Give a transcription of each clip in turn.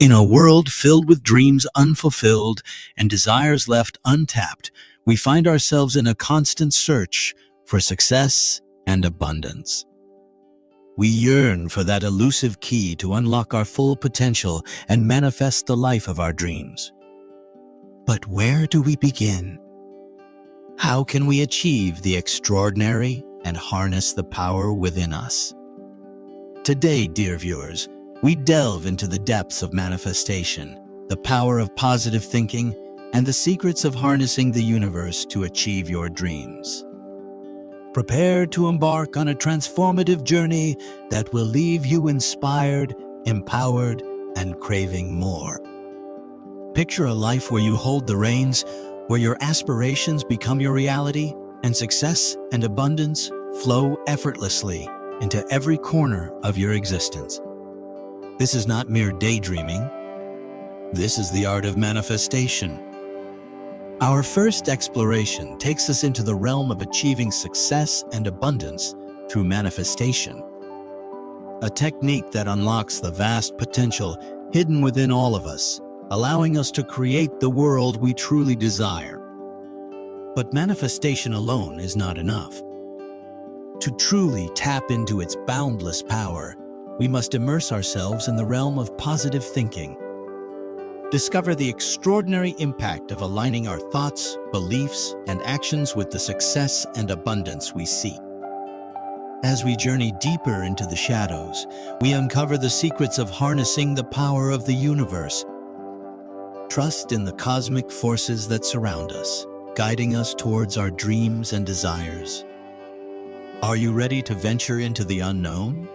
In a world filled with dreams unfulfilled and desires left untapped, we find ourselves in a constant search for success and abundance. We yearn for that elusive key to unlock our full potential and manifest the life of our dreams. But where do we begin? How can we achieve the extraordinary and harness the power within us? Today, dear viewers, we delve into the depths of manifestation, the power of positive thinking, and the secrets of harnessing the universe to achieve your dreams. Prepare to embark on a transformative journey that will leave you inspired, empowered, and craving more. Picture a life where you hold the reins, where your aspirations become your reality, and success and abundance flow effortlessly into every corner of your existence. This is not mere daydreaming. This is the art of manifestation. Our first exploration takes us into the realm of achieving success and abundance through manifestation, a technique that unlocks the vast potential hidden within all of us, allowing us to create the world we truly desire. But manifestation alone is not enough. To truly tap into its boundless power, we must immerse ourselves in the realm of positive thinking. Discover the extraordinary impact of aligning our thoughts, beliefs, and actions with the success and abundance we seek. As we journey deeper into the shadows, we uncover the secrets of harnessing the power of the universe. Trust in the cosmic forces that surround us, guiding us towards our dreams and desires. Are you ready to venture into the unknown?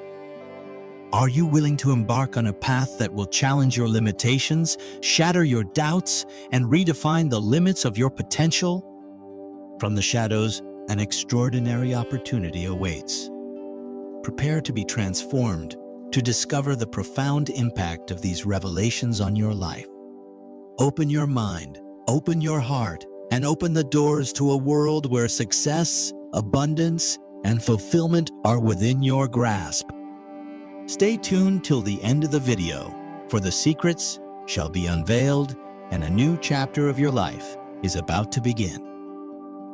Are you willing to embark on a path that will challenge your limitations, shatter your doubts, and redefine the limits of your potential? From the shadows, an extraordinary opportunity awaits. Prepare to be transformed, to discover the profound impact of these revelations on your life. Open your mind, open your heart, and open the doors to a world where success, abundance, and fulfillment are within your grasp. Stay tuned till the end of the video, for the secrets shall be unveiled and a new chapter of your life is about to begin.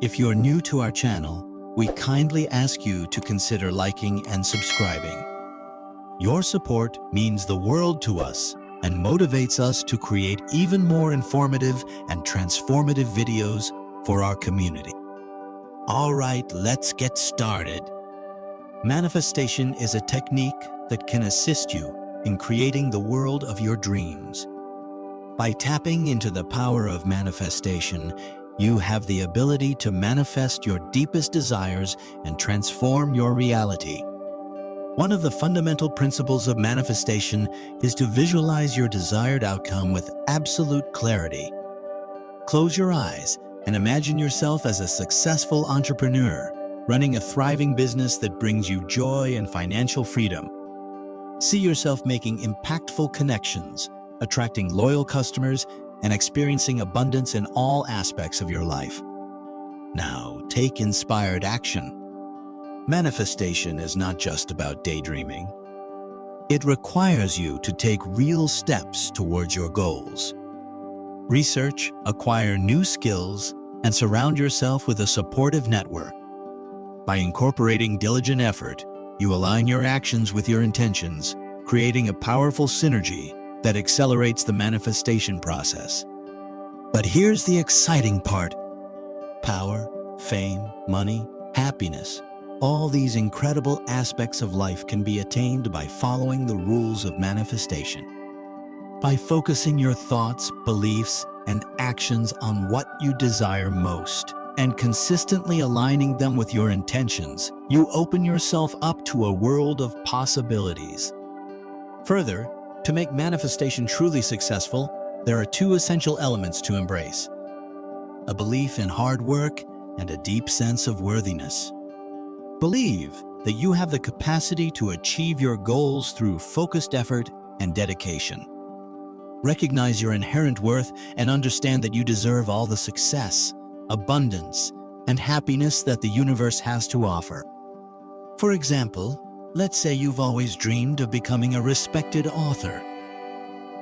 If you're new to our channel, we kindly ask you to consider liking and subscribing. Your support means the world to us and motivates us to create even more informative and transformative videos for our community. All right, let's get started. Manifestation is a technique that can assist you in creating the world of your dreams. By tapping into the power of manifestation, you have the ability to manifest your deepest desires and transform your reality. One of the fundamental principles of manifestation is to visualize your desired outcome with absolute clarity. Close your eyes and imagine yourself as a successful entrepreneur, running a thriving business that brings you joy and financial freedom. See yourself making impactful connections, attracting loyal customers, and experiencing abundance in all aspects of your life. Now, take inspired action. Manifestation is not just about daydreaming. It requires you to take real steps towards your goals. Research, acquire new skills, and surround yourself with a supportive network. By incorporating diligent effort, you align your actions with your intentions, creating a powerful synergy that accelerates the manifestation process. But here's the exciting part. Power, fame, money, happiness, all these incredible aspects of life can be attained by following the rules of manifestation. By focusing your thoughts, beliefs, and actions on what you desire most, and consistently aligning them with your intentions, you open yourself up to a world of possibilities. Further, to make manifestation truly successful, there are two essential elements to embrace: a belief in hard work and a deep sense of worthiness. Believe that you have the capacity to achieve your goals through focused effort and dedication. Recognize your inherent worth and understand that you deserve all the success, abundance, and happiness that the universe has to offer. For example, let's say you've always dreamed of becoming a respected author.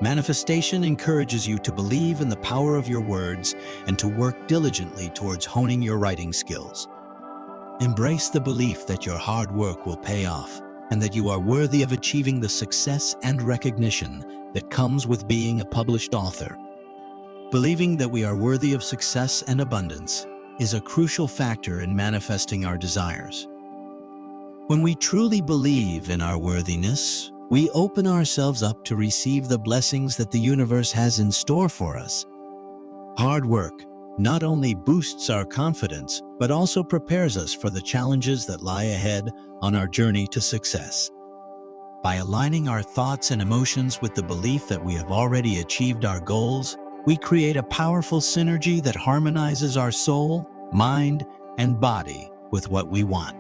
Manifestation encourages you to believe in the power of your words and to work diligently towards honing your writing skills. Embrace the belief that your hard work will pay off and that you are worthy of achieving the success and recognition that comes with being a published author. Believing that we are worthy of success and abundance is a crucial factor in manifesting our desires. When we truly believe in our worthiness, we open ourselves up to receive the blessings that the universe has in store for us. Hard work not only boosts our confidence, but also prepares us for the challenges that lie ahead on our journey to success. By aligning our thoughts and emotions with the belief that we have already achieved our goals, we create a powerful synergy that harmonizes our soul, mind, and body with what we want.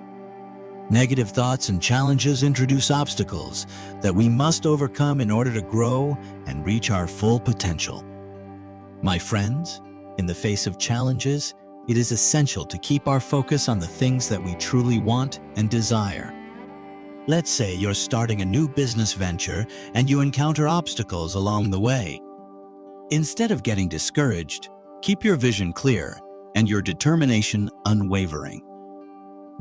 Negative thoughts and challenges introduce obstacles that we must overcome in order to grow and reach our full potential. My friends, in the face of challenges, it is essential to keep our focus on the things that we truly want and desire. Let's say you're starting a new business venture and you encounter obstacles along the way. Instead of getting discouraged, keep your vision clear and your determination unwavering.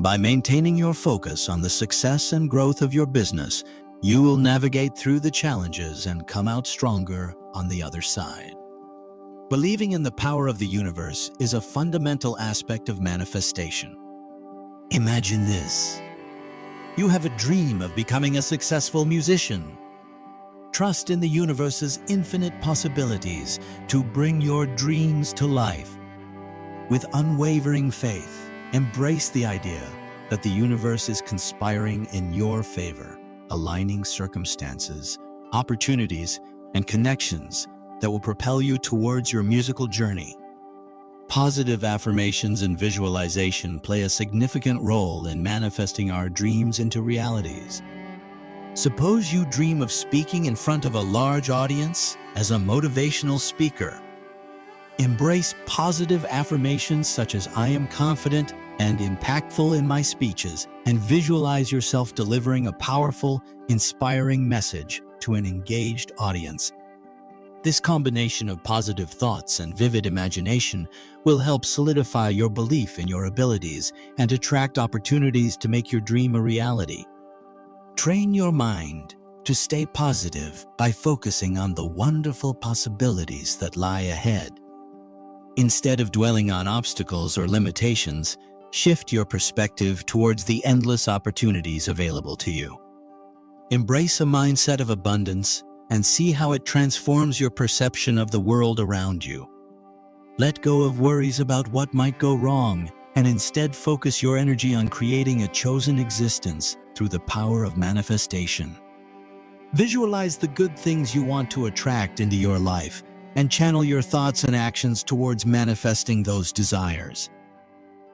By maintaining your focus on the success and growth of your business, you will navigate through the challenges and come out stronger on the other side. Believing in the power of the universe is a fundamental aspect of manifestation. Imagine this. You have a dream of becoming a successful musician. Trust in the universe's infinite possibilities to bring your dreams to life. With unwavering faith, embrace the idea that the universe is conspiring in your favor, aligning circumstances, opportunities, and connections that will propel you towards your musical journey. Positive affirmations and visualization play a significant role in manifesting our dreams into realities. Suppose you dream of speaking in front of a large audience as a motivational speaker. Embrace positive affirmations such as "I am confident and impactful in my speeches," and visualize yourself delivering a powerful, inspiring message to an engaged audience. This combination of positive thoughts and vivid imagination will help solidify your belief in your abilities and attract opportunities to make your dream a reality. Train your mind to stay positive by focusing on the wonderful possibilities that lie ahead. Instead of dwelling on obstacles or limitations, shift your perspective towards the endless opportunities available to you. Embrace a mindset of abundance and see how it transforms your perception of the world around you. Let go of worries about what might go wrong and instead focus your energy on creating a chosen existence through the power of manifestation. Visualize the good things you want to attract into your life and channel your thoughts and actions towards manifesting those desires.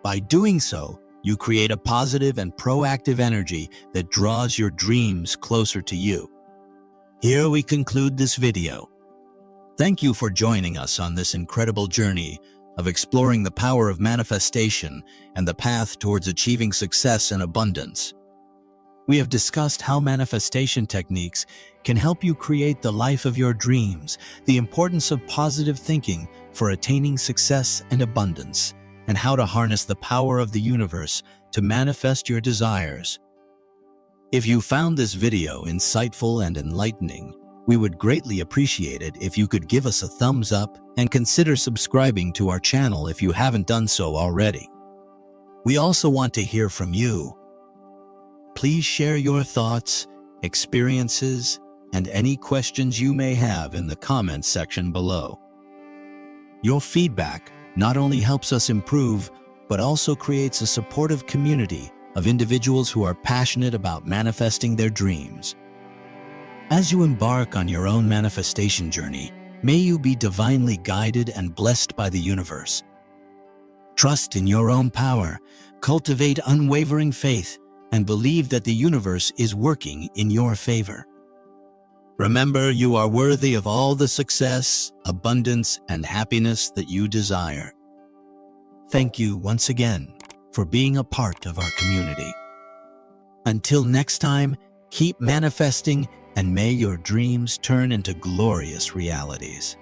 By doing so, you create a positive and proactive energy that draws your dreams closer to you. Here we conclude this video. Thank you for joining us on this incredible journey of exploring the power of manifestation and the path towards achieving success and abundance. We have discussed how manifestation techniques can help you create the life of your dreams, the importance of positive thinking for attaining success and abundance, and how to harness the power of the universe to manifest your desires. If you found this video insightful and enlightening, we would greatly appreciate it if you could give us a thumbs up and consider subscribing to our channel if you haven't done so already. We also want to hear from you. Please share your thoughts, experiences, and any questions you may have in the comments section below. Your feedback not only helps us improve, but also creates a supportive community of individuals who are passionate about manifesting their dreams. As you embark on your own manifestation journey, may you be divinely guided and blessed by the universe. Trust in your own power, cultivate unwavering faith, and believe that the universe is working in your favor. Remember, you are worthy of all the success, abundance, and happiness that you desire. Thank you once again for being a part of our community. Until next time, keep manifesting and may your dreams turn into glorious realities.